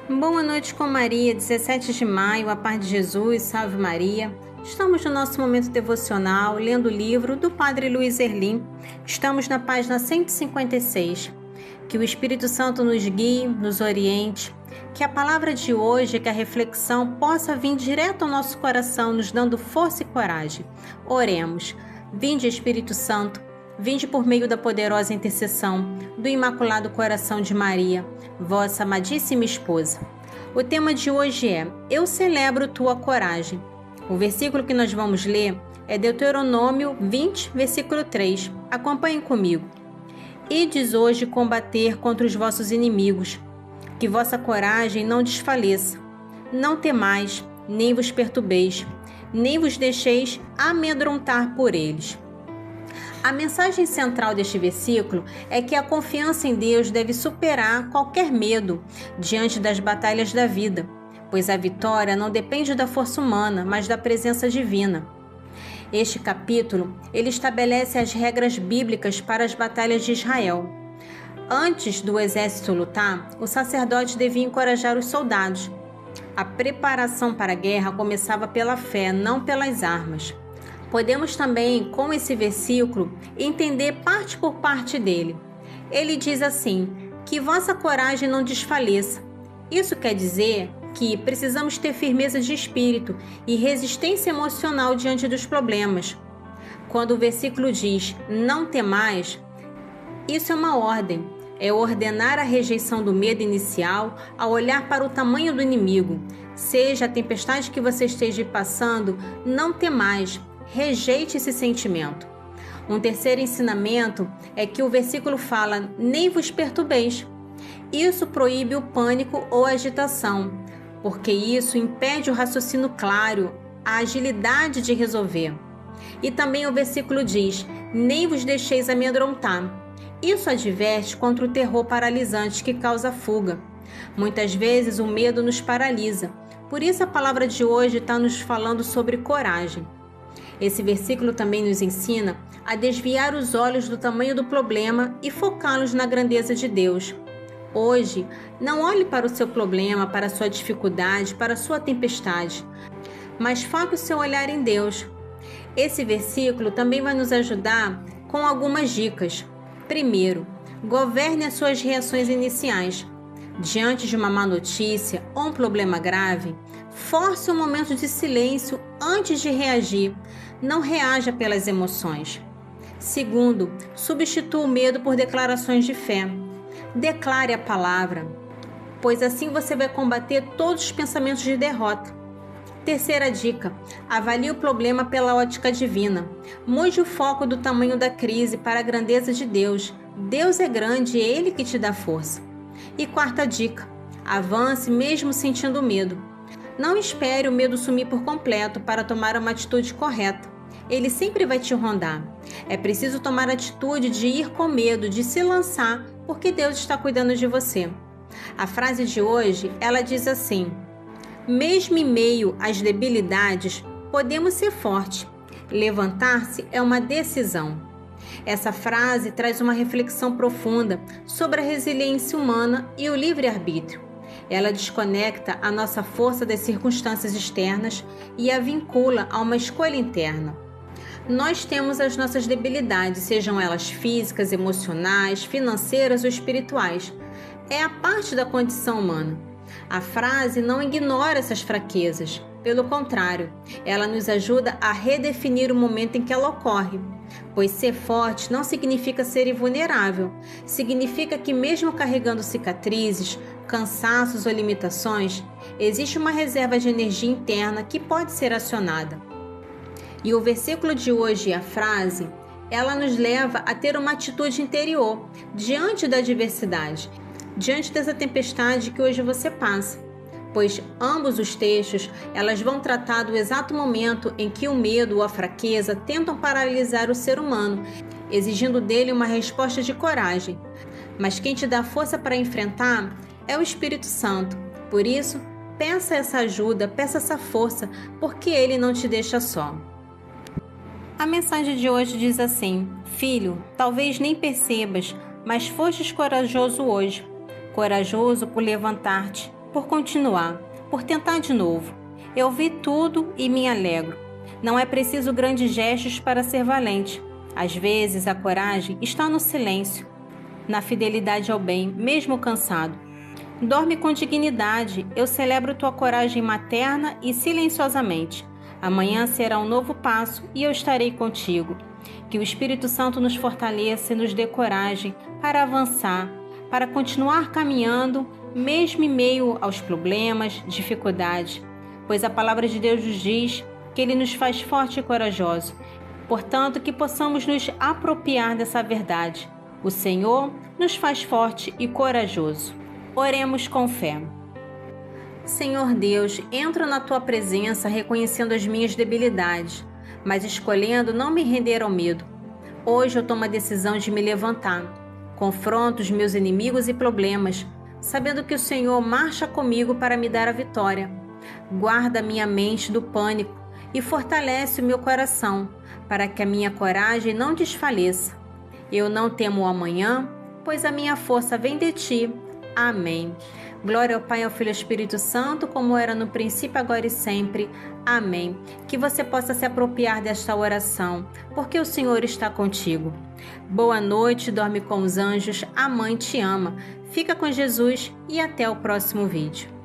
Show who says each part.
Speaker 1: Boa noite com Maria, 17 de maio, a paz de Jesus, salve Maria. Estamos no nosso momento devocional, lendo o livro do Padre Luiz Erlim. Estamos na página 156. Que o Espírito Santo nos guie, nos oriente, que a palavra de hoje, que a reflexão possa vir direto ao nosso coração, nos dando força e coragem. Oremos. Vinde, Espírito Santo, vinde por meio da poderosa intercessão do Imaculado Coração de Maria, vossa amadíssima esposa. O tema de hoje é: Eu celebro tua coragem. O versículo que nós vamos ler é Deuteronômio 20, versículo 3. Acompanhem comigo. Ides hoje combater contra os vossos inimigos, que vossa coragem não desfaleça. Não temais, nem vos perturbeis, nem vos deixeis amedrontar por eles. A mensagem central deste versículo é que a confiança em Deus deve superar qualquer medo diante das batalhas da vida, pois a vitória não depende da força humana, mas da presença divina. Este capítulo, ele estabelece as regras bíblicas para as batalhas de Israel. Antes do exército lutar, o sacerdote devia encorajar os soldados. A preparação para a guerra começava pela fé, não pelas armas. Podemos também, com esse versículo, entender parte por parte dele. Ele diz assim: que vossa coragem não desfaleça. Isso quer dizer que precisamos ter firmeza de espírito e resistência emocional diante dos problemas. Quando o versículo diz não temais, isso é uma ordem. É ordenar a rejeição do medo inicial ao olhar para o tamanho do inimigo. Seja a tempestade que você esteja passando, não temais. Rejeite esse sentimento. Um terceiro ensinamento é que o versículo fala: nem vos perturbeis. Isso proíbe o pânico ou a agitação, porque isso impede o raciocínio claro, a agilidade de resolver. E também o versículo diz: nem vos deixeis amedrontar. Isso adverte contra o terror paralisante que causa fuga. Muitas vezes o medo nos paralisa. Por isso a palavra de hoje está nos falando sobre coragem. Esse versículo também nos ensina a desviar os olhos do tamanho do problema e focá-los na grandeza de Deus. Hoje, não olhe para o seu problema, para a sua dificuldade, para a sua tempestade, mas foque o seu olhar em Deus. Esse versículo também vai nos ajudar com algumas dicas. Primeiro, governe as suas reações iniciais. Diante de uma má notícia ou um problema grave, force um momento de silêncio antes de reagir. Não reaja pelas emoções. Segundo, substitua o medo por declarações de fé. Declare a palavra, pois assim você vai combater todos os pensamentos de derrota. Terceira dica, avalie o problema pela ótica divina. Mude o foco do tamanho da crise para a grandeza de Deus. Deus é grande e é Ele que te dá força. E quarta dica, avance mesmo sentindo medo. Não espere o medo sumir por completo para tomar uma atitude correta. Ele sempre vai te rondar. É preciso tomar a atitude de ir com medo, de se lançar, porque Deus está cuidando de você. A frase de hoje, ela diz assim: mesmo em meio às debilidades, podemos ser fortes. Levantar-se é uma decisão. Essa frase traz uma reflexão profunda sobre a resiliência humana e o livre-arbítrio. Ela desconecta a nossa força das circunstâncias externas e a vincula a uma escolha interna. Nós temos as nossas debilidades, sejam elas físicas, emocionais, financeiras ou espirituais. É a parte da condição humana. A frase não ignora essas fraquezas. Pelo contrário, ela nos ajuda a redefinir o momento em que ela ocorre. Pois ser forte não significa ser invulnerável. Significa que mesmo carregando cicatrizes, cansaços ou limitações, existe uma reserva de energia interna que pode ser acionada. E o versículo de hoje e a frase, ela nos leva a ter uma atitude interior diante da adversidade, diante dessa tempestade que hoje você passa. Pois ambos os textos, elas vão tratar do exato momento em que o medo ou a fraqueza tentam paralisar o ser humano, exigindo dele uma resposta de coragem. Mas quem te dá força para enfrentar é o Espírito Santo. Por isso, peça essa ajuda, peça essa força, porque Ele não te deixa só. A mensagem de hoje diz assim: Filho, talvez nem percebas, mas fostes corajoso hoje. Corajoso por levantar-te. por continuar, por tentar de novo. Eu vi tudo e me alegro. Não é preciso grandes gestos para ser valente. Às vezes, a coragem está no silêncio, na fidelidade ao bem, mesmo cansado. Dorme com dignidade, eu celebro tua coragem materna e silenciosamente. Amanhã será um novo passo e eu estarei contigo. Que o Espírito Santo nos fortaleça e nos dê coragem para avançar, para continuar caminhando, mesmo em meio aos problemas, dificuldades, pois a palavra de Deus nos diz que Ele nos faz forte e corajoso. Portanto, que possamos nos apropriar dessa verdade. O Senhor nos faz forte e corajoso. Oremos com fé. Senhor Deus, entro na Tua presença reconhecendo as minhas debilidades, mas escolhendo não me render ao medo. Hoje eu tomo a decisão de me levantar. Confronto os meus inimigos e problemas, sabendo que o Senhor marcha comigo para me dar a vitória. Guarda minha mente do pânico e fortalece o meu coração, para que a minha coragem não desfaleça. Eu não temo o amanhã, pois a minha força vem de Ti. Amém. Glória ao Pai, ao Filho e ao Espírito Santo, como era no princípio, agora e sempre. Amém. Que você possa se apropriar desta oração, porque o Senhor está contigo. Boa noite, dorme com os anjos, a Mãe te ama. Fica com Jesus e até o próximo vídeo.